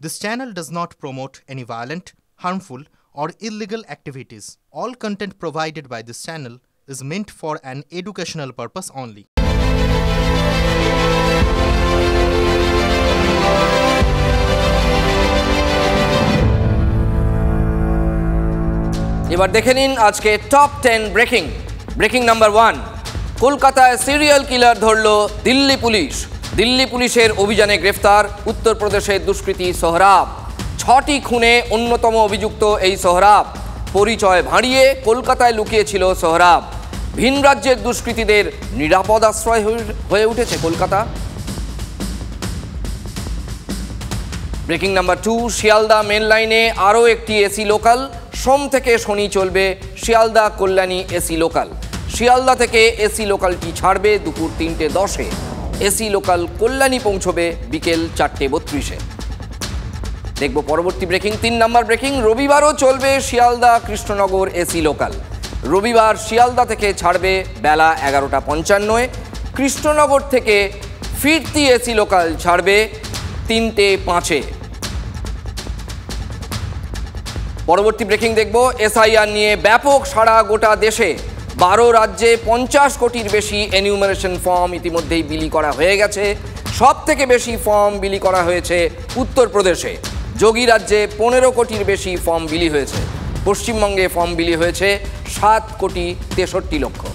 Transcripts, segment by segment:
This channel does not promote any violent, harmful, or illegal activities. All content provided by this channel is meant for an educational purpose only. এবার দেখে নিন আজকে top 10 breaking number 1। কলকাতায় serial killer ধরল Delhi police. Delhi পুলিশের অভিযানে গ্রেফতার উত্তরপ্রদেশের দুষ্কৃতী সোহরাব। 6টি খুনে অন্যতম অভিযুক্ত এই সোহরাব। পরিচয় ভাঁড়িয়ে কলকাতায় লুকিয়েছিল সোহরাব। ভিন রাজ্যের দুষ্কৃতীদের নিরাপদ আশ্রয় হয়ে উঠেছে Kolkata. Breaking number 2, Sealdah main লাইনে আরও একটি এসি লোকাল। সোম থেকে শনি চলবে শিয়ালদা কল্যাণী এসি লোকাল। শিয়ালদা থেকে এসি লোকালটি ছাড়বে দুপুর 3:10-এ। এসি লোকাল কল্যাণী পৌঁছবে বিকেল 4:32-এ। দেখব পরবর্তী ব্রেকিং 3 নম্বর ব্রেকিং। রবিবারও চলবে শিয়ালদা কৃষ্ণনগর এসি লোকাল। রবিবার শিয়ালদা থেকে ছাড়বে বেলা 11:55-এ। কৃষ্ণনগর থেকে ফিরতি এসি লোকাল ছাড়বে 3:05-এ। পরবর্তী ব্রেকিং দেখব এসআইআর নিয়ে ব্যাপক সাড়া গোটা দেশে। 12 রাজ্যে 50 কোটির বেশি এনিউমারেশন ফর্ম ইতিমধ্যেই বিলি করা হয়ে গেছে। সব থেকে বেশি ফর্ম বিলি করা হয়েছে উত্তরপ্রদেশে। যোগী রাজ্যে 15 কোটির বেশি ফর্ম বিলি হয়েছে। পশ্চিমবঙ্গে ফর্ম বিলি হয়েছে 7,63,00,000।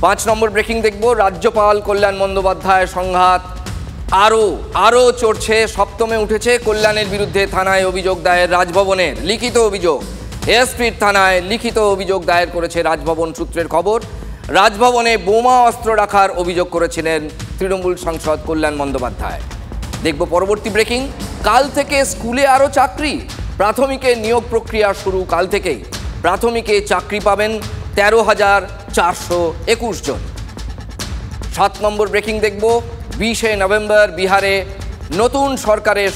5 নম্বর ব্রেকিং দেখব রাজ্যপাল কল্যাণ বন্দ্যোপাধ্যায় সংঘাত আরও চড়ছে। সপ্তমে উঠেছে কল্যাণের বিরুদ্ধে থানায় অভিযোগ দায়ের রাজভবনের। লিখিত অভিযোগ এসপির থানায় লিখিত অভিযোগ দায়ের করেছে রাজভবন সূত্রের খবর। রাজভবনে বোমা অস্ত্র রাখার অভিযোগ করেছিলেন তৃণমূল সাংসদ কল্যাণ বন্দ্যোপাধ্যায়। দেখব পরবর্তী ব্রেকিং কাল থেকে স্কুলে আরও চাকরি। প্রাথমিকে নিয়োগ প্রক্রিয়া শুরু কাল থেকেই। প্রাথমিকে চাকরি পাবেন 13,421 জন। 7 নম্বর ব্রেকিং দেখব 20শে নভেম্বর বিহারে নতুন সরকারের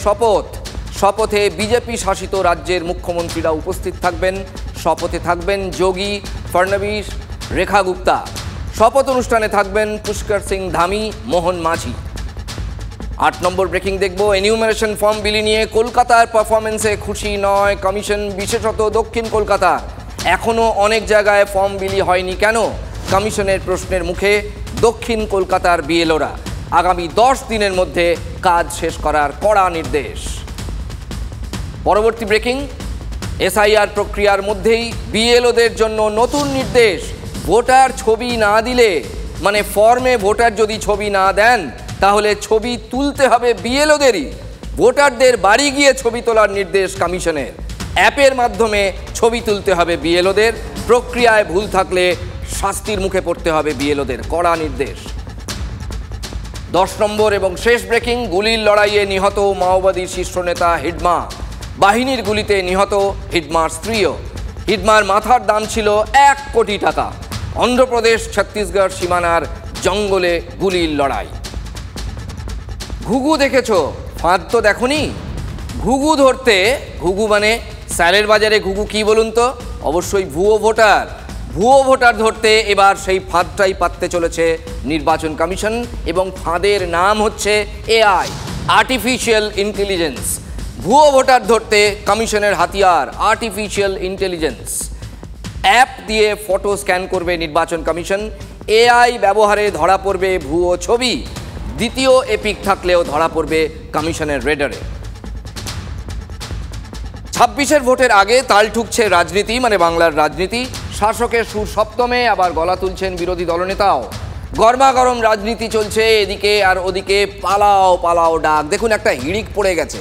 শপথে বিজেপি শাসিত রাজ্যের মুখ্যমন্ত্রীরা উপস্থিত থাকবেন। শপথে থাকবেন যোগী, ফডনবিস, রেখা গুপ্তা। শপথ অনুষ্ঠানে থাকবেন পুষ্কর সিং ধামি, মোহন মাঝি। 8 নম্বর ব্রেকিং দেখব এনিউমারেশন ফর্ম বিলি নিয়ে কলকাতার পারফরমেন্সে খুশি নয় কমিশন, বিশেষত দক্ষিণ কলকাতা। এখনও অনেক জায়গায় ফর্ম বিলি হয়নি কেন? কমিশনের প্রশ্নের মুখে দক্ষিণ কলকাতার বিএলওরা। আগামী 10 দিনের মধ্যে কাজ শেষ করার কড়া নির্দেশ। পরবর্তী ব্রেকিং এসআইআর প্রক্রিয়ার মধ্যেই বিএলওদের জন্য নতুন নির্দেশ। ভোটার ছবি না দিলে, মানে ফর্মে ভোটার যদি ছবি না দেন, তাহলে ছবি তুলতে হবে বিএলওদেরই। ভোটারদের বাড়ি গিয়ে ছবি তোলার নির্দেশ কমিশনের। অ্যাপের মাধ্যমে ছবি তুলতে হবে বিএলওদের। প্রক্রিয়ায় ভুল থাকলে শাস্তির মুখে পড়তে হবে বিএলওদের। কড়া নির্দেশ। 10 নম্বর এবং শেষ ব্রেকিং গুলির লড়াইয়ে নিহত মাওবাদী শীর্ষ নেতা হিডমা। বাহিনীর গুলিতে নিহত হিডমার স্ত্রীও। হিডমার মাথার দাম ছিল 1 কোটি টাকা। অন্ধ্রপ্রদেশ ছত্তিশগড় সীমানার জঙ্গলে গুলির লড়াই। ঘুঘু দেখেছো, ফাঁদ তো দেখোনি? ঘুঘু ধরতে, ঘুঘু মানে স্যারের বাজারে ঘুঘু কি বলুন তো? অবশ্যই ভুয়ো ভোটার ধরতে এবার সেই ফাঁদটাই পাততে চলেছে নির্বাচন কমিশন। এবং ফাঁদের নাম হচ্ছে এআই, আর্টিফিশিয়াল ইন্টেলিজেন্স। ভুয়ো ভোটার ধরতে কমিশনের হাতিয়ার আর্টিফিশিয়াল ইন্টেলিজেন্স। অ্যাপ দিয়ে ফটো স্ক্যান করবে নির্বাচন কমিশন। এআই ব্যবহারে ধরা পড়বে ভুয়ো ছবি। দ্বিতীয় এপিক থাকলেও ধরা পড়বে কমিশনের রেডারে। 26-এর ভোটের আগে তাল ঠুকছে রাজনীতি, মানে বাংলার রাজনীতি। শাসকের সুর সপ্তমে, আবার গলা তুলছেন বিরোধী দলনেতাও। গরমাগরম রাজনীতি চলছে এদিকে, আর ওদিকে পালাও ডাক। দেখুন একটা হিড়িক পড়ে গেছে।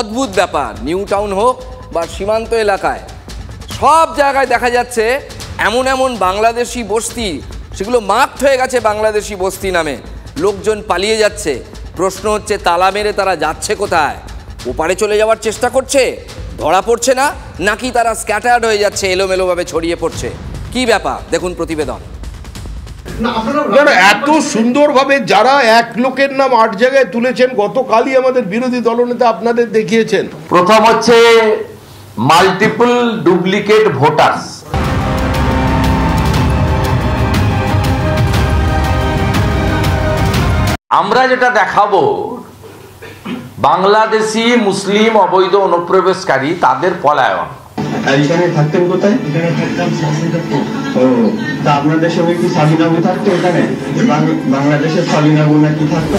অদ্ভুত ব্যাপার। নিউ টাউন হোক বা সীমান্ত এলাকায়, সব জায়গায় দেখা যাচ্ছে এমন বাংলাদেশি বস্তি, সেগুলো মার্কড হয়ে গেছে বাংলাদেশি বস্তি নামে। লোকজন পালিয়ে যাচ্ছে। প্রশ্ন হচ্ছে তালা মেরে তারা যাচ্ছে কোথায়? ওপারে চলে যাওয়ার চেষ্টা করছে, ধরা পড়ছে না, নাকি তারা স্ক্যাটার্ড হয়ে যাচ্ছে, এলোমেলোভাবে ছড়িয়ে পড়ছে? কি ব্যাপার দেখুন প্রতিবেদন। এত সুন্দরভাবে যারা এক লোকের নাম 8 জায়গায় তুলেছেন, গতকালই আমাদের বিরোধী দলনেতা আপনাদের দেখিয়েছেন। প্রথম হচ্ছে মাল্টিপল ডুপ্লিকেট ভোটার্স। আমরা যেটা দেখাবো বাংলাদেশি মুসলিম অবৈধ অনুপ্রবেশকারী তাদের পলায়ন। এখানে থাকতেন কোথায়? এখানে থাকতাম শাসনকার্য। ও, তা আপনাদের সঙ্গে কি সাবিনাবু থাকতো এখানে? বাংলাদেশের সাবিনাবু নাকি থাকতো?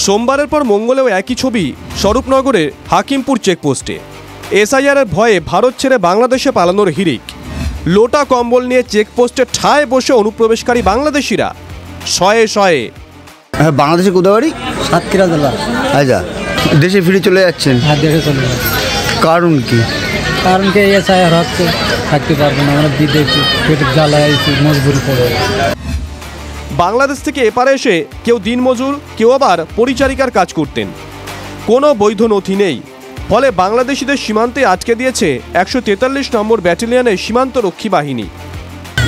সোমবারের পর মঙ্গলেও একই ছবি স্বরূপনগরের হাকিমপুর চেকপোস্টে। এসআইআরের ভয়ে ভারত ছেড়ে বাংলাদেশে পালানোর হিড়িক। লোটা কম্বল নিয়ে চেকপোস্টে ঠায় বসে অনুপ্রবেশকারী বাংলাদেশিরা শয়ে শয়ে। হ্যাঁ, বাংলাদেশে কোথায় বাড়ি? সাতক্ষীরা জেলা। আচ্ছা, দেশে ফিরে চলে যাচ্ছেন? হ্যাঁ, দেশে চলে যাচ্ছে। কারণ কি? কারণ কি এসআইআর হচ্ছে, থাকতে পারবো না, আমরা বিদেশি পেটের জ্বালায় আইছি, মজবুরি পড়ে। বাংলাদেশ থেকে এপারে এসে কেউ দিনমজুর, কেউ আবার পরিচারিকার কাজ করতেন। কোনো বৈধ নথি নেই, ফলে বাংলাদেশিদের সীমান্তে আটকে দিয়েছে 143 নম্বর ব্যাটালিয়নের সীমান্ত রক্ষী বাহিনী।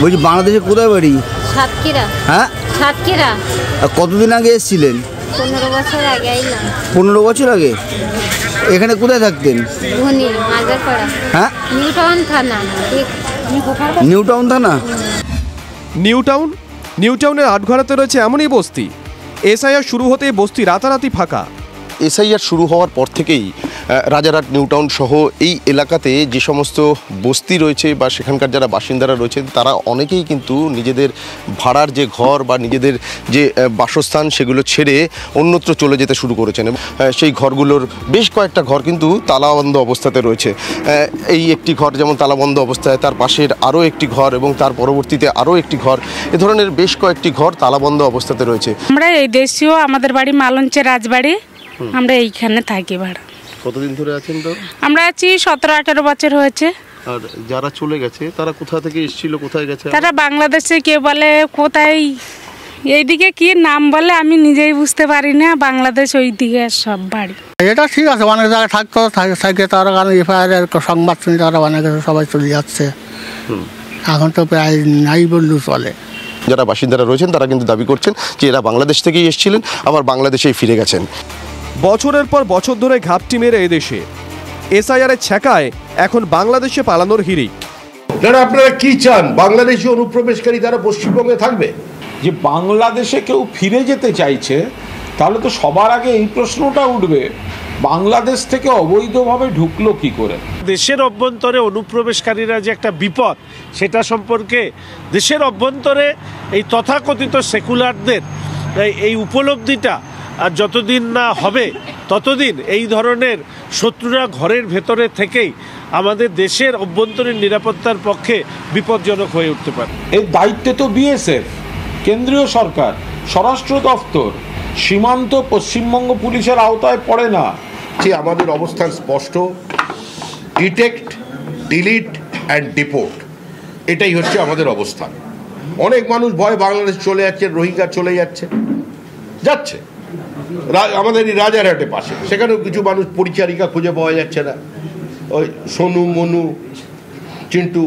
বলছি, বাংলাদেশে কোথায় বাড়ি? সাতক্ষীরা। হ্যাঁ, সাতক্ষীরা। কতদিন আগে এসেছিলেন? 15 বছর আগে আইলাম। 15 বছর আগে? এখানে কোথায় থাকতেন? ধনী মাজারপাড়া। হ্যাঁ, নিউ টাউন থানা। নিউ টাউন থানা? নিউ টাউনের আটঘরাতে রয়েছে এমনই বস্তি। এসআইআর শুরু হতেই বস্তি রাতারাতি ফাঁকা। এসআইআর শুরু হওয়ার পর থেকেই রাজারহাট, নিউ টাউন সহ এই এলাকাতে যে সমস্ত বস্তি রয়েছে বা সেখানকার যারা বাসিন্দারা রয়েছেন তারা অনেকেই কিন্তু নিজেদের ভাড়ার যে ঘর বা নিজেদের যে বাসস্থান সেগুলো ছেড়ে অন্যত্র চলে যেতে শুরু করেছেন। সেই ঘরগুলোর বেশ কয়েকটা ঘর কিন্তু তালাবন্ধ অবস্থাতে রয়েছে। এই একটি ঘর যেমন তালাবন্ধ অবস্থায়, তার পাশের আরও একটি ঘর এবং তার পরবর্তীতে আরও একটি ঘর, এ ধরনের বেশ কয়েকটি ঘর তালাবন্ধ অবস্থাতে রয়েছে। আমরা এই দেশীয়, আমাদের বাড়ি মালঞ্চের রাজবাড়ি, আমরা এইখানে থাকি ভাড়া। কতদিন ধরে আছেন? তো আমরা আছি 17-18 বছর হয়েছে। আর যারা চলে গেছে তারা কোথা থেকে এসেছিল, কোথায় গেছে? তারা বাংলাদেশে, কেউ বলে কোথায়, এইদিকে কি নাম বলে আমি নিজেই বুঝতে পারি না। বাংলাদেশ ওইদিকে সব বাড়ি। এটা ঠিক আছে, অনেক জায়গায় থাকতো, থাকে তারা কারণ এফআইআর সংবাদ শুনি তারা অনেক সবাই চলে যাচ্ছে। এখন তো প্রায় নাই বললেও চলে। যারা বাসিন্দারা রয়েছেন তারা কিন্তু দাবি করছেন যে এরা বাংলাদেশ থেকেই এসেছিলেন, আবার বাংলাদেশেই ফিরে গেছেন। বছরের পর বছর ধরে ঘাপটি মেরে এদেশে এসআইআরের ছ্যাঁকায় এখন বাংলাদেশে পালানোর হিড়িক। আপনারা কি চান? বাংলাদেশি অনুপ্রবেশকারী তারা পশ্চিমবঙ্গে থাকবে? যে বাংলাদেশে কেউ ফিরে যেতে চাইছে, তাহলে তো সবার আগে এই প্রশ্নটা উঠবে, বাংলাদেশ থেকে অবৈধভাবে ঢুকলো কি করে? দেশের অভ্যন্তরে অনুপ্রবেশকারীরা যে একটা বিপদ, সেটা সম্পর্কে দেশের অভ্যন্তরে এই তথাকথিত সেকুলারদের এই উপলব্ধিটা আর যতদিন না হবে ততদিন এই ধরনের শত্রুরা ঘরের ভেতরে থেকেই আমাদের দেশের অভ্যন্তরীণ নিরাপত্তার পক্ষে বিপজ্জনক হয়ে উঠতে পারে। এর দায়িত্বে তো বিএসএফ, কেন্দ্রীয় সরকার, স্বরাষ্ট্র দপ্তর, সীমান্ত পশ্চিমবঙ্গ পুলিশের আওতায় পড়ে না। যে আমাদের অবস্থান স্পষ্ট, ডিটেক্ট, ডিলিট অ্যান্ড ডিপোর্ট, এটাই হচ্ছে আমাদের অবস্থান। অনেক মানুষ ভয় বাংলাদেশ চলে যাচ্ছে, রোহিঙ্গা চলে যাচ্ছে, আমাদের এই রাজারহাটে পাশে, সেখানেও কিছু মানুষ পরিচারিকা খুঁজে পাওয়া যাচ্ছে না, ওই সোনু, মনু, চিন্টু।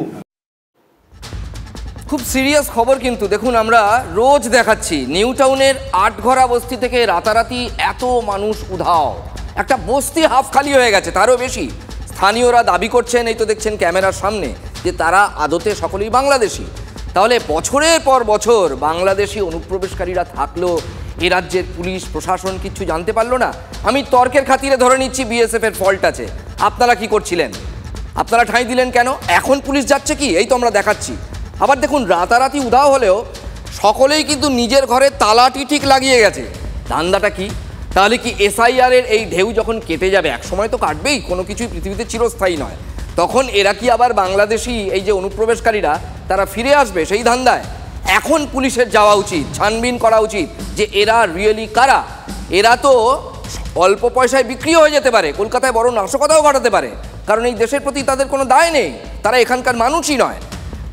খুব সিরিয়াস খবর কিন্তু দেখুন, আমরা রোজ দেখাচ্ছি নিউ টাউনের আটঘরা বস্তি থেকে রাতারাতি এত মানুষ উধাও। একটা বস্তি হাফ খালি হয়ে গেছে, তারও বেশি। স্থানীয়রা দাবি করছেন, এই তো দেখছেন ক্যামেরার সামনে, যে তারা আদতে সকলেই বাংলাদেশি। তাহলে বছরের পর বছর বাংলাদেশি অনুপ্রবেশকারীরা থাকলো, এ রাজ্যের পুলিশ প্রশাসন কিছু জানতে পারলো না। আমি তর্কের খাতিরে ধরে নিচ্ছি বিএসএফ এর ফল্ট আছে। আপনারা কি করছিলেন? আপনারা ঠাঁই দিলেন কেন? এখন পুলিশ যাচ্ছে কি? এই তো আমরা দেখাচ্ছি। আবার দেখুন, রাতারাতি উধাও হলেও সকলেই কিন্তু নিজের ঘরে তালাটি ঠিক লাগিয়ে গেছে। ধান্দাটা কি? তাহলে কি এসআইআর এর এই ঢেউ যখন কেটে যাবে, এক সময় তো কাটবেই, কোনো কিছুই পৃথিবীতে চিরস্থায়ী নয়, তখন এরা কি আবার বাংলাদেশি এই যে অনুপ্রবেশকারীরা তারা ফিরে আসবে সেই ধান্দায়? এখন পুলিশের যাওয়া উচিত, ছানবিন করা উচিত যে এরা রিয়েলি কারা। এরা তো অল্প পয়সায় বিক্রি হয়ে যেতে পারে, কলকাতায় বড় নাশকতাও ঘটাতে পারে, কারণ এই দেশের প্রতি তাদের কোনো দায় নেই, তারা এখানকার মানুষই নয়।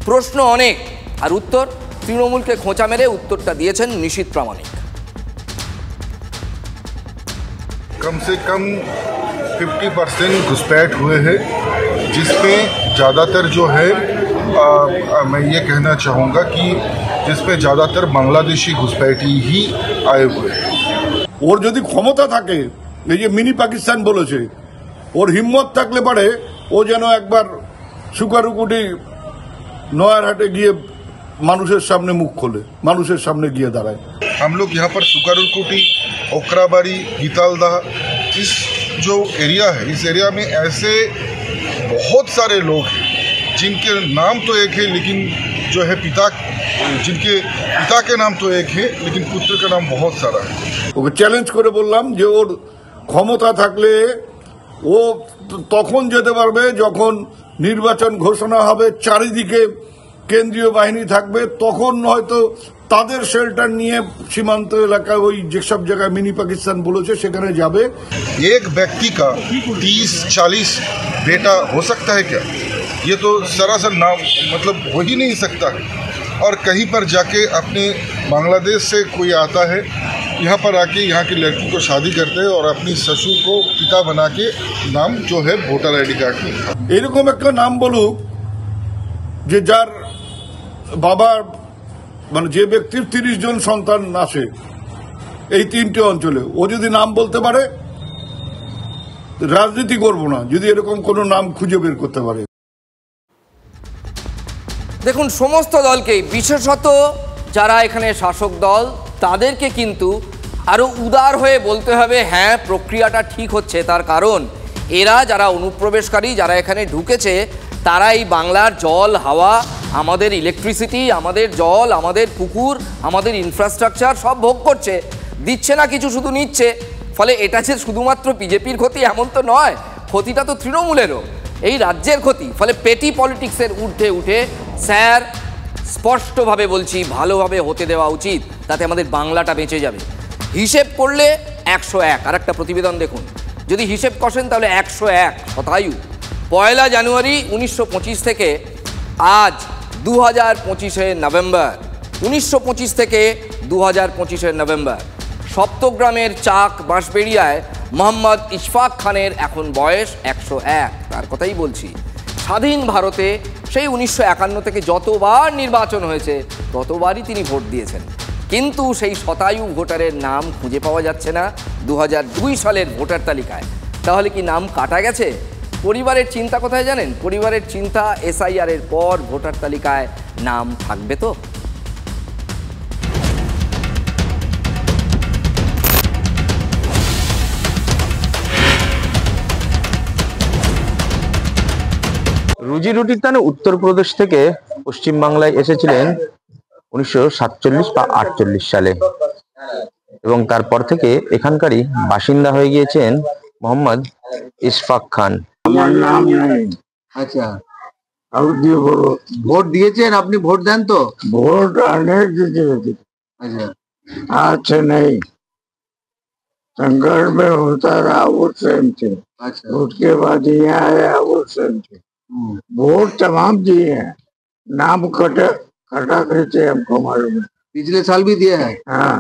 প্রশ্ন অনেক, আর উত্তর তৃণমূলকে খোঁচা মেরে উত্তরটা দিয়েছেন নিশীথ প্রামাণিক। कम से कम 50% घुसपैठ हुए हैं, जिसमें ज़्यादातर जो है मैं ये कहना चाहूँगा कि जिसमें ज़्यादातर बांग्लादेशी घुसपैठी ही आए हुए हैं। ওর যদি ক্ষমতা থাকে, এই যে মিনি পাকিস্তান বলেছে, ওর হিম্মত থাকলে পারে ও যেন একবার সুকারুকুটি নয়ারহাটে গিয়ে মানুষের সামনে মুখ খোলে, মানুষের সামনে গিয়ে দাঁড়ায়। हम लोग यहाँ पर सुकारुलकुटी, ओकराबाड़ी, गीतालदा, इस जो एरिया है, इस एरिया में ऐसे बहुत सारे लोग हैं जिनके नाम तो एक है, लेकिन जो है जिनके पिता के नाम तो एक है, लेकिन पुत्र का नाम बहुत सारा है। ওকে চ্যালেঞ্জ করে বললাম যে ওর ক্ষমতা থাকলে ও তখন যেতে পারবে যখন নির্বাচন ঘোষণা হবে, চারিদিকে কেন্দ্রীয় বাহিনী থাকবে, তখন হয়তো তাদের শেল্টার নিয়ে সীমান্ত এলাকায় ওই যেসব জায়গায় মিনি পাকিস্তান বলেছে সেখানে যাবে। एक व्यक्ति का 30-40 बेटा हो सकता है क्या? ये तो सरासर नाम मतलब हो ही नहीं सकता है। और कहीं पर जाके अपने बांग्लादेश से कोई आता है, यहाँ पर आके यहाँ की लड़की को शादी करते हैं और अपनी ससुर को पिता बना के नाम जो है वोटर आईडी कार्ड में এরকম একটা নাম বলুক যে যার বাবার মানে যে ব্যক্তির 30 জন সন্তান আছে এই 3টে অঞ্চলে, ও যদি নাম বলতে পারে রাজনীতি করব না যদি এরকম কোনো নাম খুঁজে বের করতে পারে। দেখুন, সমস্ত দলকেই, বিশেষত যারা এখানে শাসক দল, তাদেরকে কিন্তু আরও উদার হয়ে বলতে হবে হ্যাঁ প্রক্রিয়াটা ঠিক হচ্ছে। তার কারণ এরা যারা অনুপ্রবেশকারী, যারা এখানে ঢুকেছে, তারা এই বাংলার জল, হাওয়া, আমাদের ইলেকট্রিসিটি, আমাদের জল, আমাদের পুকুর, আমাদের ইনফ্রাস্ট্রাকচার সব ভোগ করছে। দিচ্ছে না কিছু, শুধু নিচ্ছে। ফলে এটা যে শুধুমাত্র বিজেপির ক্ষতি এমন তো নয়, ক্ষতিটা তো তৃণমূলেরও, এই রাজ্যের ক্ষতি। ফলে পেটি পলিটিক্সের ঊর্ধ্বে উঠে স্যার স্পষ্টভাবে বলছি ভালোভাবে হতে দেওয়া উচিত, তাতে আমাদের বাংলাটা বেঁচে যাবে। হিসেব করলে 101। আর একটা প্রতিবেদন দেখুন, যদি হিসেব কষেন তাহলে 101 শতায়ু। 1 জানুয়ারি 1925 থেকে আজ 2025 নভেম্বর, 1925 থেকে 2025 নভেম্বর, সপ্তগ্রামের চাক বাঁশবেড়িয়ায় মোহাম্মদ ইশফাক খানের এখন বয়স 101। তার কথাই বলছি। স্বাধীন ভারতে সেই 1951 থেকে যতবার নির্বাচন হয়েছে ততবারই তিনি ভোট দিয়েছেন, কিন্তু সেই শতায়ু ভোটারের নাম খুঁজে পাওয়া যাচ্ছে না 2002 সালের ভোটার তালিকায়। তাহলে কি নাম কাটা গেছে? পরিবারের চিন্তা কোথায় জানেন? পরিবারের চিন্তা SIR এর পর ভোটার তালিকায় নাম থাকবে তো। রুজি রুটির টানে উত্তরপ্রদেশ থেকে পশ্চিমবাংলায় এসেছিলেন 1947 বা 48 সালে, এবং তারপর থেকে এখানকারই বাসিন্দা হয়ে গিয়েছেন মোহাম্মদ ইশফাক খান। আমার নাম নেই। আচ্ছা, ভোট দিয়েছেন আপনি? ভোট দেন তো? ভোট अनेक दिए। अच्छा, आज से नहीं, संघर्ष में होता रहा वो सेम थे। अच्छा, उसके बाद यहाँ आया वो सेम थे। वोट तमाम दिए हैं, नाम कटा करते हमको मालूम है। पिछले साल भी दिए हैं। हाँ,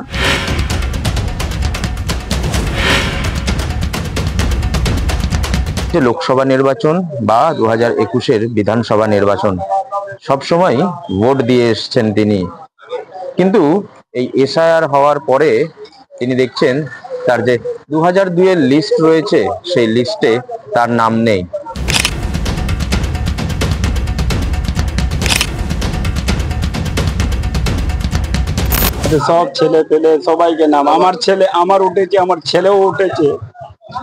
লোকসভা নির্বাচন বা 2021-এর বিধানসভা নির্বাচন সবসময় ভোট দিয়ে এসছেন তিনি, কিন্তু এই SIR হওয়ার পরে তিনি দেখছেন তার যে 2002-এর লিস্ট রয়েছে সেই লিস্টে তার নাম নেই। সব ছেলে পেলে সবাইকে নাম, আমার ছেলে আমার উঠেছে, আমার ছেলেও উঠেছে,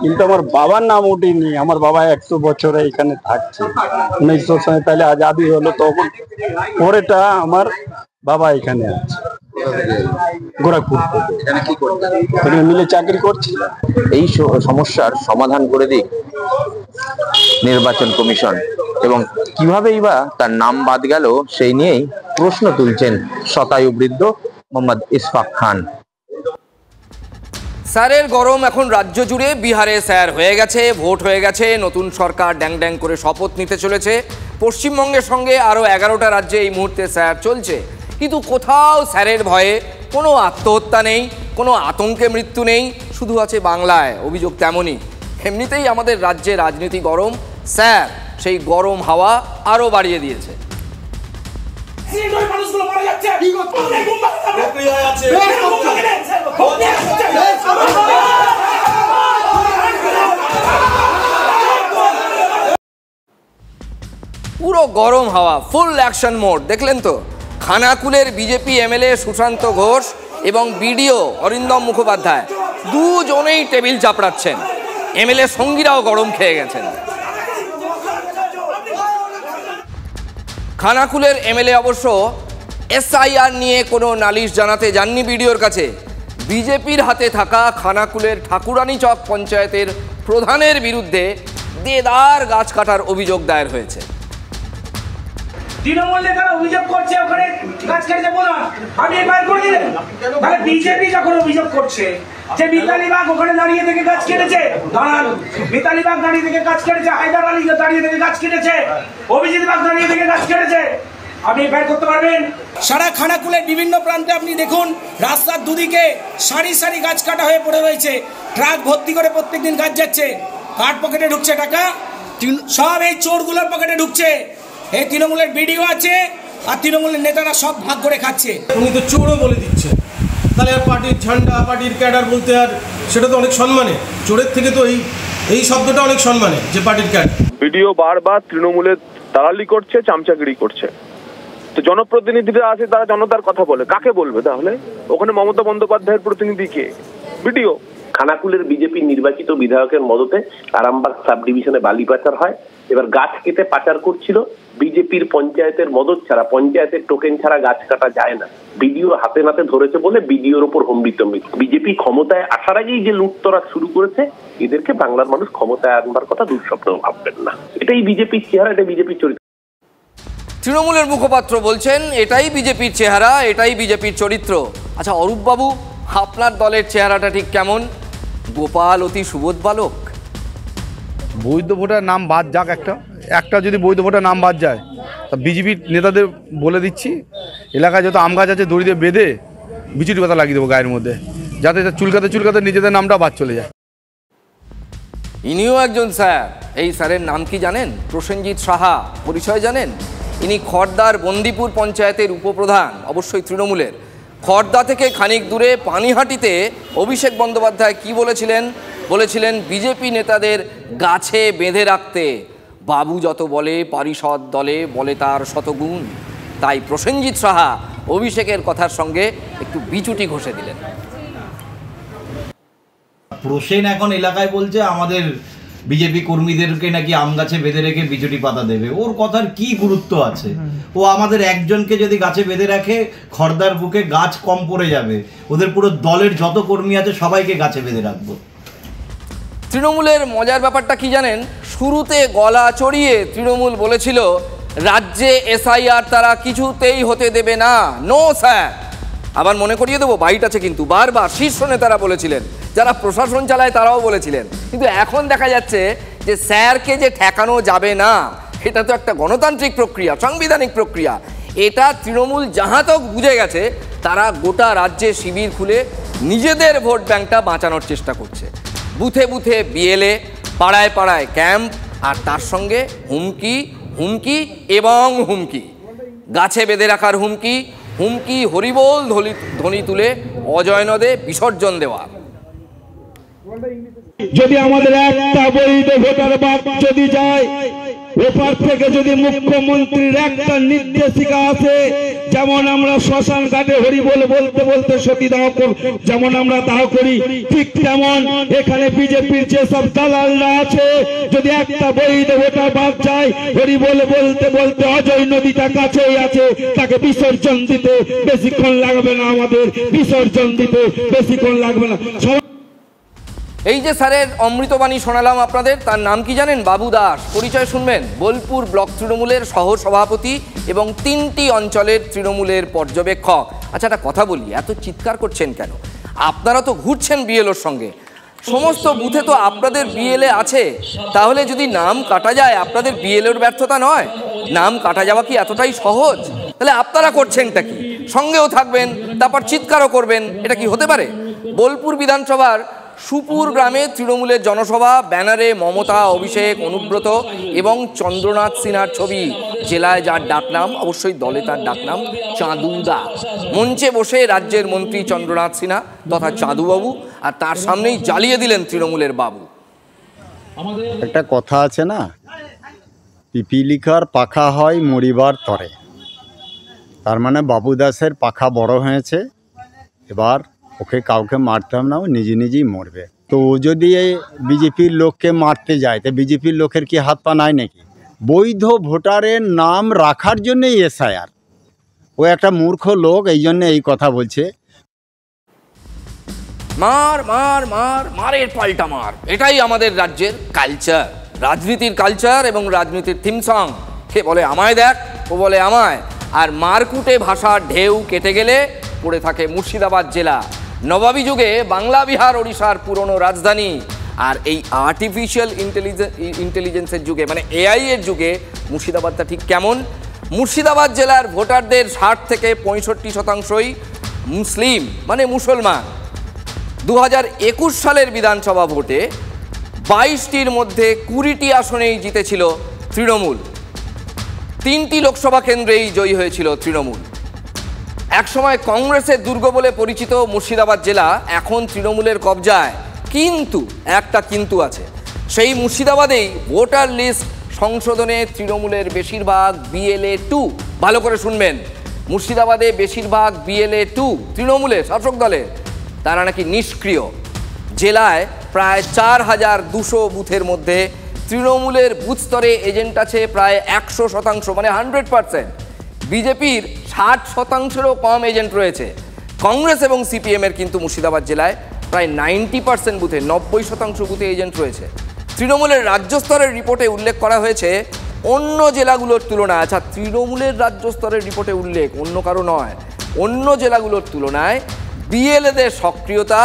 কিন্তু আমার বাবার নাম উঠেনি। আমার বাবা 100 বছরে এখানে থাকছে। 1947 আজাদি হলো, তখন পরেটা আমার বাবা এখানে আছে গোরখপুর থেকে, মিলে চাকরি করছি। এই সমস্যার সমাধান করে দিক নির্বাচন কমিশন, এবং কিভাবেই বা তার নাম বাদ গেল সেই নিয়েই প্রশ্ন তুলছেন শতায়ু বৃদ্ধ মোহাম্মদ ইশফাক খান। স্যারের গরম এখন রাজ্য জুড়ে। বিহারে স্যার হয়ে গেছে, ভোট হয়ে গেছে, নতুন সরকার ড্যাং ড্যাং করে শপথ নিতে চলেছে। পশ্চিমবঙ্গের সঙ্গে আরও 11টা রাজ্যে এই মুহূর্তে স্যার চলছে, কিন্তু কোথাও স্যারের ভয়ে কোনো আত্মহত্যা নেই, কোনো আতঙ্কে মৃত্যু নেই, শুধু আছে বাংলায়। অভিযোগ তেমনই। এমনিতেই আমাদের রাজ্যে রাজনীতি গরম, স্যার সেই গরম হাওয়া আরও বাড়িয়ে দিয়েছে। পুরো গরম হাওয়া, ফুল অ্যাকশন মোড। দেখলেন তো, খানাকুলের বিজেপি MLA সুশান্ত ঘোষ এবং বিডিও অরিন্দম মুখোপাধ্যায় দুজনেই টেবিল চাপড়াচ্ছেন। এমএলএ সঙ্গীরাও গরম খেয়ে গেছেন। খানাকুলের এমএলএ অবশ্য এসআইআর নিয়ে কোনো নালিশ জানাতে যাননি বিডিওর কাছে। বিজেপির হাতে থাকা খানাকুলের ঠাকুরানী চক পঞ্চায়েতের প্রধানের বিরুদ্ধে দেদার গাছ কাটার অভিযোগ দায়ের হয়েছে। তৃণমূল নেতারা অভিযোগ করছে ওখানে গাছ কেটেছে বলুন, আমি এবার করে দিলেন। তাহলে বিজেপি যখন অভিযোগ করছে যে মিতালি বাগ ওখানে দাঁড়িয়ে থেকে গাছ কেটেছে, দাঁড়ান, মিতালি বাগ দাঁড়িয়ে থেকে গাছ কেটেছে, হায়দার আলী দাঁড়িয়ে থেকে গাছ কেটেছে, অভিজিৎ বাগ দাঁড়িয়ে থেকে গাছ কেটেছে, আপনি বের করতে পারবেন? সারা খানাকুলের বিভিন্ন প্রান্তে আপনি দেখুন রাস্তার দুদিকে সারি সারি গাছ কাটা হয়ে পড়ে রয়েছে, ট্রাক ভর্তি করে প্রত্যেকদিন গাছ যাচ্ছে। কার পকেটে ঢুকছে টাকা? সব এই চোরগুলোর পকেটে ঢুকছে। এই তৃণমূলের বিডিও আছে আর তৃণমূলের নেতারা সব ভাগ করে খাচ্ছে। উনি তো চোরও বলে দিচ্ছে, তাহলে আর পার্টির ঝান্ডা পার্টির ক্যাডার বলতে আর সেটা তো অনেক সম্মানে, চোরের থেকে তো এই শব্দটা অনেক সম্মানে যে পার্টির ক্যাডার। বিডিও বারবার তৃণমূলের দালালি করছে, চামচাগিরি করছে। তো জনপ্রতিনিধিরা আছে, তারা জনতার কথা বলে, কাকে বলবে তাহলে? ওখানে মমতা বন্দ্যোপাধ্যায়ের প্রতিনিধি কে? বিডিও। খানাকুলের বিজেপি নির্বাচিত বিধায়কের মদতে আরামবাগ সাব ডিভিশনে বালি পাচার হয়। এবার গাছ কেটে পাচার করছিল বিজেপির পঞ্চায়েতের মদত ছাড়া, পঞ্চায়েতের টোকেন ছাড়া গাছ কাটা যায় না। বিডিও হাতে নাতে ধরেছে বলে বিডিওর ওপর হম্বিতম্বি। বিজেপি ক্ষমতায় আসার আগেই যে লুটতরাজ শুরু করেছে, এদেরকে বাংলার মানুষ ক্ষমতায় আনবার কথা দুঃস্বপ্ন ভাববেন না। এটাই বিজেপির চেহারা, এটা বিজেপির চরিত্র। তৃণমূলের মুখপাত্র বলছেন এটাই বিজেপির চেহারা, এটাই বিজেপির চরিত্র। আচ্ছা অরূপবাবু, আপনার দলের চেহারাটা ঠিক কেমন? গোপাল অতি সুবোধ বালক? বৈধ ভোটার নাম বাদ যাক, একটা যদি বৈধ ভোটার নাম বাদ যায়, তা বিজেপির নেতাদের বলে দিচ্ছি, এলাকায় যত আম গাছ আছে দড়ি দিয়ে বেঁধে বিচুটি পাতা লাগিয়ে দেবো গায়ের মধ্যে, যাতে চুলকাতে নিজেদের নামটা বাদ চলে যায়। ইনিও একজন স্যার। এই স্যারের নাম কি জানেন? প্রসেনজিৎ সাহা। পরিচয় জানেন? ইনি খড়দার বন্দিপুর পঞ্চায়েতের উপপ্রধান, অবশ্যই তৃণমূলের। খড়দা থেকে খানিক দূরে পানিহাটিতে অভিষেক বন্দ্যোপাধ্যায় কি বলেছিলেন বিজেপি নেতাদের গাছে বেঁধে রাখতে। বাবু যত বলে পারিষদ দলে বলে তার শতগুণ। তাই প্রসেনজিৎ সাহা অভিষেকের কথার সঙ্গে একটু বিচুটি ঘষে দিলেন। প্রসেন এখন এলাকায় বলছে আমাদের বিজেপি কর্মীদেরকে নাকি আম গাছে বেঁধে রেখে বিচুটি পাতা দেবে। ওর কথার কি গুরুত্ব আছে? ও আমাদের একজনকে যদি গাছে বেঁধে রাখে, খড়দার বুকে গাছ কম পড়ে যাবে। ওদের পুরো দলের যত কর্মী আছে সবাইকে গাছে বেঁধে রাখবো। তৃণমূলের মজার ব্যাপারটা কি জানেন? শুরুতে গলা চড়িয়ে তৃণমূল বলেছিল রাজ্যে এসআইআর তারা কিছুতেই হতে দেবে না, নো স্যার। আবার মনে করিয়ে দেবো, বাইট আছে কিন্তু, বারবার শীর্ষ নেতারা বলেছিলেন, যারা প্রশাসন চালায় তারাও বলেছিলেন। কিন্তু এখন দেখা যাচ্ছে যে স্যারকে যে ঠেকানো যাবে না, এটা তো একটা গণতান্ত্রিক প্রক্রিয়া, সাংবিধানিক প্রক্রিয়া। এটা তৃণমূল যাহা তক বুঝে গেছে। তারা গোটা রাজ্যে শিবির খুলে নিজেদের ভোট ব্যাংকটা বাঁচানোর চেষ্টা করছে। বুথে বুথে বিএলএ, পাড়ায় পাড়ায় ক্যাম্প, আর তার সঙ্গে হুমকি হুমকি এবং হুমকি। গাছে বেঁধে রাখার হুমকি, হুমকি হরিবোল ধ্বনি তুলে অজয় নদে বিসর্জন দেওয়া। যদি আমাদের একটা বৈধ ভোটার বাদ যদি যায়, ওপার থেকে যদি মুখ্যমন্ত্রীর একটা নির্দেশিকা আছে, যেমন আমরা শ্মশান ঘাটে হরিবোল বলতে বলতে সতীদাহ যেমন আমরা দাহ করি, ঠিক তেমন এখানে বিজেপির যেসব দালালরা আছে, যদি একটা বৈধ ভোটার বাদ যায়, হরিবোল বলতে বলতে অজয় নদীটা কাছেই আছে, তাকে বিসর্জন দিতে বেশিক্ষণ লাগবে না, আমাদের বিসর্জন দিতে বেশিক্ষণ লাগবে না। এই যে স্যারের অমৃতবাণী শোনালাম আপনাদের, তার নাম কি জানেন? বাবু দাস। পরিচয় শুনবেন, বোলপুর ব্লক তৃণমূলের সহ সভাপতি এবং 3টি অঞ্চলের তৃণমূলের পর্যবেক্ষক। আচ্ছা একটা কথা বলি, এত চিৎকার করছেন কেন? আপনারা তো ঘুরছেন বিএলওর সঙ্গে, সমস্ত বুথে তো আপনাদের বিএলএ আছে। তাহলে যদি নাম কাটা যায়, আপনাদের বিএলওর ব্যর্থতা নয়, নাম কাটা যাওয়া কি এতটাই সহজ? তাহলে আপনারা করছেনটা কি? সঙ্গেও থাকবেন, তারপর চিৎকারও করবেন, এটা কি হতে পারে? বোলপুর বিধানসভার সুপুর গ্রামে তৃণমূলের জনসভা, ব্যানারে মমতা, অভিষেক, অনুব্রত এবং চন্দ্রনাথ সিনহার ছবি। জেলায় যার ডাকনাম, অবশ্যই দলে তার ডাকনাম চাঁদুদা। মঞ্চে বসে রাজ্যের মন্ত্রী চন্দ্রনাথ সিনহা তথা চাঁদুবাবু, আর তার সামনেই জ্বালিয়ে দিলেন তৃণমূলের বাবু। একটা কথা আছে না, পিপিলিকার পাখা হয় মরিবার তরে। তার মানে বাবু দাসের পাখা বড় হয়েছে, এবার ওকে কাউকে মারতাম না, ও নিজে নিজেই মরবে। তো ও যদি এই বিজেপির লোককে মারতে যায়, তো বিজেপির লোকের কি হাত পা নাই নাকি? বৈধ ভোটারের নাম রাখার জন্যই এসআইআর। ও একটা মূর্খ লোক, এই জন্য এই কথা বলছে। মার মার মার মারের পাল্টা মার, এটাই আমাদের রাজ্যের কালচার, রাজনীতির কালচার এবং রাজনীতির থিম সং। কে বলে আমায় দেখ, ও বলে আমায়। আর মারকুটে ভাষার ঢেউ কেটে গেলে পড়ে থাকে মুর্শিদাবাদ জেলা, নবাবী যুগে বাংলা বিহার ওড়িশার পুরনো রাজধানী। আর এই আর্টিফিশিয়াল ইন্টেলিজেন্সের যুগে, মানে এআই এর যুগে মুর্শিদাবাদটা ঠিক কেমন? মুর্শিদাবাদ জেলার ভোটারদের 60 থেকে 65% মুসলিম, মানে মুসলমান। 2021 সালের বিধানসভা ভোটে 22টির মধ্যে 20টি আসনেই জিতেছিল তৃণমূল, 3টি লোকসভা কেন্দ্রেই জয়ী হয়েছিল তৃণমূল। একসময় কংগ্রেসের দুর্গ বলে পরিচিত মুর্শিদাবাদ জেলা এখন তৃণমূলের কবজায়। কিন্তু একটা কিন্তু আছে, সেই মুর্শিদাবাদেই ভোটার লিস্ট সংশোধনে তৃণমূলের বেশিরভাগ BLA 2। ভালো করে শুনবেন, মুর্শিদাবাদে বেশিরভাগ BLA 2 তৃণমূলের শাসক দলের, তারা নাকি নিষ্ক্রিয়। জেলায় প্রায় 4200 বুথের মধ্যে তৃণমূলের বুথ স্তরে এজেন্ট আছে প্রায় 100%, মানে 100%। বিজেপির 60%-এরও কম এজেন্ট রয়েছে। কংগ্রেস এবং CPM-এর কিন্তু মুর্শিদাবাদ জেলায় প্রায় 90% বুথে, 90% বুথে এজেন্ট রয়েছে। তৃণমূলের রাজ্য স্তরের রিপোর্টে উল্লেখ করা হয়েছে অন্য জেলাগুলোর তুলনায়, আচ্ছা তৃণমূলের রাজ্য স্তরের রিপোর্টে উল্লেখ, অন্য কারো নয়, অন্য জেলাগুলোর তুলনায় BLA-দের সক্রিয়তা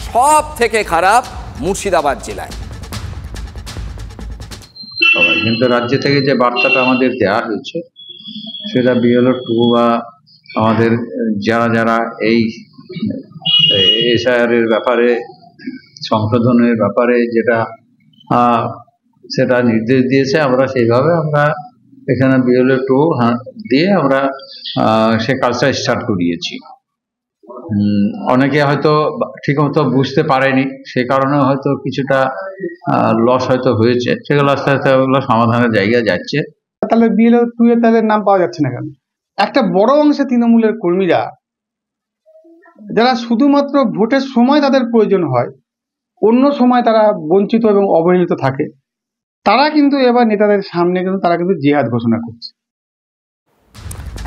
সব থেকে খারাপ মুর্শিদাবাদ জেলায়। কিন্তু রাজ্য থেকে যে বার্তাটা আমাদের দেওয়া হয়েছে সেটা BLA 2 বা আমাদের যারা যারা এই SIR এর ব্যাপারে, সংশোধনের ব্যাপারে যেটা সেটা নির্দেশ দিয়েছে, আমরা সেইভাবে আমরা এখানে BLA 2 দিয়ে আমরা সে কাজটা স্টার্ট করিয়েছি। অনেকে হয়তো ঠিকমতো বুঝতে পারেনি, সে কারণে হয়তো কিছুটা লস হয়তো হয়েছে, সেগুলো আস্তে আস্তে ওগুলো সমাধানের জায়গায় যাচ্ছে। তাহলে BLA 2 এর তাহলে নাম পাওয়া যাচ্ছে না কেন? একটা বড় অংশে তৃণমূলের কর্মীরা যারা শুধুমাত্র ভোটের সময় তাদের প্রয়োজন হয়, অন্য সময় তারা বঞ্চিত এবং অবহেলিত থাকে, তারা কিন্তু এবার নেতাদের সামনে কিন্তু তারা কিন্তু জিহাদ ঘোষণা করছে।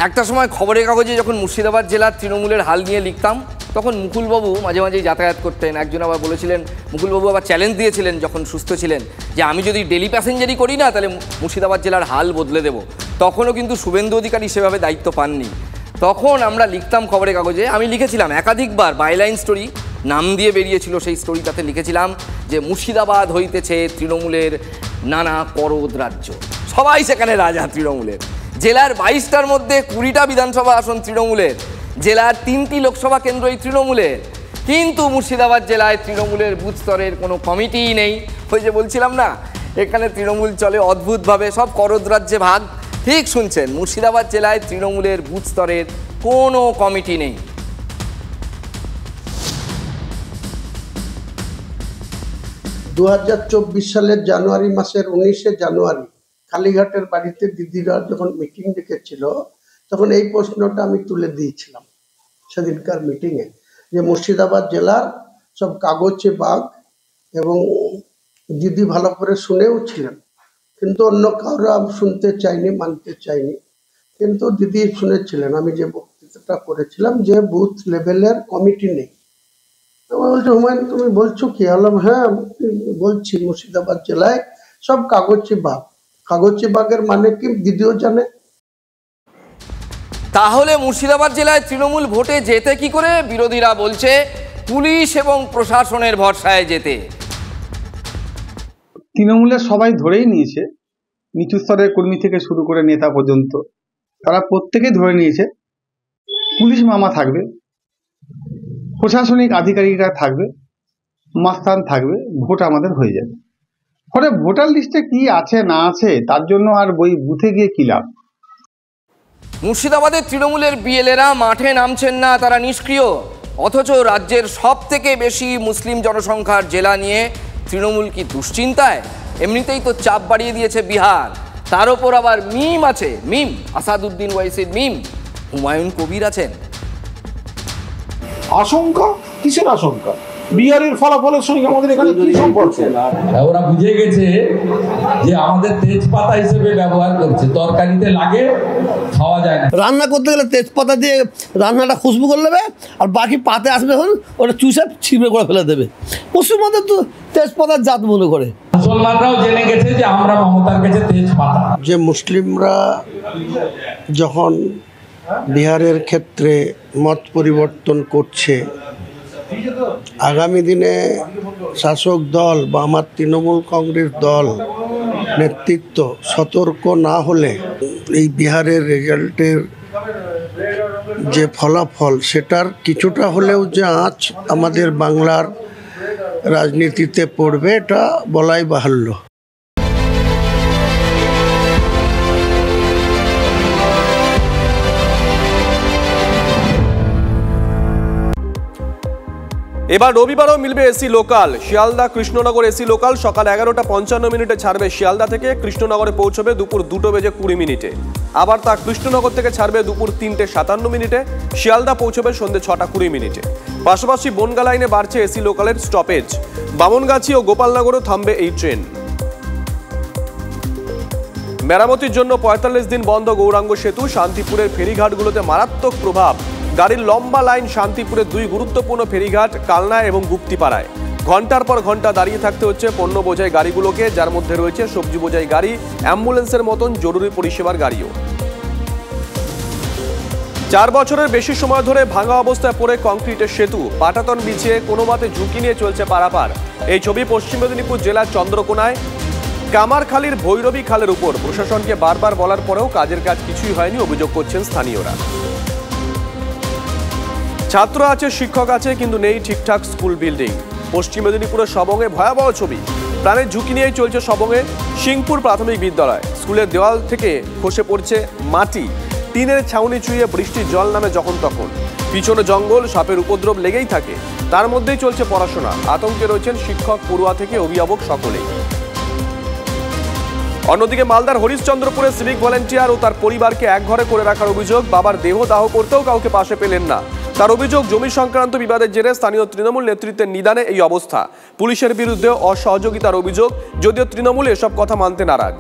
একটা সময় খবরের কাগজে যখন মুর্শিদাবাদ জেলার তৃণমূলের হাল নিয়ে লিখতাম, তখন মুকুলবাবু মাঝে মাঝেই যাতায়াত করতেন। একজন আবার বলেছিলেন, মুকুলবাবু আবার চ্যালেঞ্জ দিয়েছিলেন যখন সুস্থ ছিলেন, যে আমি যদি ডেলি প্যাসেঞ্জারই করি না তাহলে মুর্শিদাবাদ জেলার হাল বদলে দেব। তখনও কিন্তু শুভেন্দু অধিকারী সেভাবে দায়িত্ব পাননি। তখন আমরা লিখতাম খবরের কাগজে, আমি লিখেছিলাম একাধিকবার, বাইলাইন স্টোরি নাম দিয়ে বেরিয়েছিল সেই স্টোরিটাতে, লিখেছিলাম যে মুর্শিদাবাদ হইতেছে তৃণমূলের নানা করদ রাজ্য, সবাই সেখানে রাজা তৃণমূলের। জেলার 22টার মধ্যে 20টা বিধানসভা আসন তৃণমূলের, জেলার 3টি লোকসভা কেন্দ্রই তৃণমূলের। কিন্তু মুর্শিদাবাদ জেলায় তৃণমূলের বুথ স্তরের কোনো কমিটিই নেই। ওই যে বলছিলাম না, এখানে তৃণমূল চলে অদ্ভুতভাবে, সব করদ রাজ্যে ভাগ। ঠিক শুনছেন, মুর্শিদাবাদ জেলায় তৃণমূলের বুথ স্তরের কোনো কমিটি নেই। 2024 সালের জানুয়ারি মাসের 19শে জানুয়ারি কালীঘাটের বাড়িতে দিদিরা যখন মিটিং ডেকেছিল, তখন এই প্রশ্নটা আমি তুলে দিয়েছিলাম সেদিনকার মিটিংয়ে, যে মুর্শিদাবাদ জেলার সব কাগজে বাগ, এবং দিদি ভালো করে শুনেও ছিলেন, কিন্তু অন্য কারো শুনতে চাইনি, মানতে চাইনি, কিন্তু দিদি শুনেছিলেন আমি যে বক্তৃতাটা করেছিলাম যে বুথ লেভেলের কমিটি নেই। আমার বলছে, হুমায়ুন তুমি বলছো কি? বললাম হ্যাঁ বলছি, মুর্শিদাবাদ জেলায় সব কাগজে বাগ। কাগজে বাগের মানে কি দিদিও জানে। তাহলে মুর্শিদাবাদ জেলায় তৃণমূল ভোটে যেতে কি করে? বিরোধীরা বলছে পুলিশ এবং প্রশাসনের ভরসায় যেতে। তৃণমূলের সবাই ধরেই নিয়েছে, নিচু স্তরের কর্মী থেকে শুরু করে নেতা পর্যন্ত, তারা প্রত্যেকেই ধরে নিয়েছে পুলিশ মামা থাকবে, প্রশাসনিক আধিকারিকরা থাকবে, মাস্তান থাকবে, ভোট আমাদের হয়ে যাবে। ফলে ভোটার লিস্টে কি আছে না আছে তার জন্য আর বই বুথে গিয়ে কি লাভ। মুর্শিদাবাদের তৃণমূলের BLA-রা মাঠে নামছেন না, তারা নিষ্ক্রিয়। অথচ রাজ্যের সব থেকে বেশি মুসলিম জনসংখ্যার জেলা নিয়ে তৃণমূল কি দুশ্চিন্তায়? এমনিতেই তো চাপ বাড়িয়ে দিয়েছে বিহার, তার ওপর আবার মিম আছে, মিম আসাদুদ্দিন ওয়াইসির মিম, হুমায়ুন কবির আছেন। আশঙ্কা কিসের আশঙ্কা? বিহারের ফলাফলের সঙ্গে আমাদের এখানে কি সম্পর্ক? ওরা বুঝে গেছে যে আমাদের তেজপাতা হিসেবে ব্যবহার করছে, তরকারিতে লাগে, খাওয়া যায় না। রান্না করতে গেলে তেজপাতা দিয়ে রান্নাটা খুশবু করে নেবে, আর বাকি পাতে আসবে যখন ওটা চুষে ছিঁড়ে করে ফেলে দেবে। পশ্চিমবঙ্গে তো তেজপাতার জাত মনে করে। মুসলমানরাও জেনে গেছে যে আমরা মমতার কাছে তেজপাতা। যে মুসলিমরা যখন বিহারের ক্ষেত্রে মত পরিবর্তন করছে, আগামী দিনে শাসক দল বা আমার তৃণমূল কংগ্রেস দল নেতৃত্ব সতর্ক না হলে এই বিহারের রেজাল্টের যে ফলাফল, সেটার কিছুটা হলেও যে আঁচ আমাদের বাংলার রাজনীতিতে পড়বে, এটা বলাই বাহুল্য। এবার রবিবারও মিলবে AC local. Sealdah Krishnanagar AC local সকাল 11:55 ছাড়বে শিয়ালদা থেকে, কৃষ্ণনগরে পৌঁছবে দুপুর 2:20 আবার তা কৃষ্ণনগর থেকে ছাড়বে দুপুর 3:57 শিয়ালদা পৌঁছবে সন্ধ্যে 6:20। পাশাপাশি বনগা লাইনে বাড়ছে এসি লোকালের স্টপেজ। বামনগাছি ও গোপালনগরও থামবে এই ট্রেন। মেরামতির জন্য 45 দিন বন্ধ গৌরাঙ্গ সেতু। শান্তিপুরের ফেরিঘাটগুলোতে মারাত্মক প্রভাব। গাড়ির লম্বা লাইন শান্তিপুরের দুই গুরুত্বপূর্ণ ফেরিঘাট কালনা এবং গুপ্তিপাড়ায়। ঘন্টার পর ঘন্টা দাঁড়িয়ে থাকতে হচ্ছে পণ্য বোঝাই গাড়িগুলোকে, যার মধ্যে রয়েছে সবজি বোঝাই গাড়ি, অ্যাম্বুলেন্সের মতন জরুরি পরিষেবার গাড়িও। 4 বছরের বেশি সময় ধরে ভাঙা অবস্থায় পড়ে কংক্রিটের সেতু, পাটাতন বিছিয়ে কোনো মতে ঝুঁকি নিয়ে চলছে পারাপার। এই ছবি পশ্চিম মেদিনীপুর জেলার চন্দ্রকোনায় কামারখালীর ভৈরবী খালের উপর। প্রশাসনকে বারবার বলার পরেও কাজের কাজ কিছুই হয়নি, অভিযোগ করছেন স্থানীয়রা। ছাত্র আছে, শিক্ষক আছে, কিন্তু নেই ঠিকঠাক স্কুল বিল্ডিং। পশ্চিম মেদিনীপুরের সবংয়ে ভয়াবহ ছবি। প্রাণের ঝুঁকি নিয়েই চলছে সবংয়ে সিংপুর প্রাথমিক বিদ্যালয়। স্কুলের দেওয়াল থেকে খসে পড়ছে মাটি, টিনের ছাউনি চুইয়ে বৃষ্টির জল নামে যখন তখন। পিছনে জঙ্গল, সাপের উপদ্রব লেগেই থাকে। তার মধ্যেই চলছে পড়াশোনা। আতঙ্কে রয়েছেন শিক্ষক, পড়ুয়া থেকে অভিভাবক সকলেই। অন্যদিকে মালদার হরিশ্চন্দ্রপুরে সিভিক ভলেন্টিয়ার ও তার পরিবারকে একঘরে করে রাখার অভিযোগ। বাবার দেহ দাহ করতেও কাউকে পাশে পেলেন না। তার অভিযোগ, জমি সংক্রান্ত বিবাদের জেরে স্থানীয় তৃণমূল নেতৃত্বের নিদানে এই অবস্থা। পুলিশের বিরুদ্ধে অসহযোগিতার অভিযোগ, যদিও তৃণমূল এসব কথা মানতে নারাজ।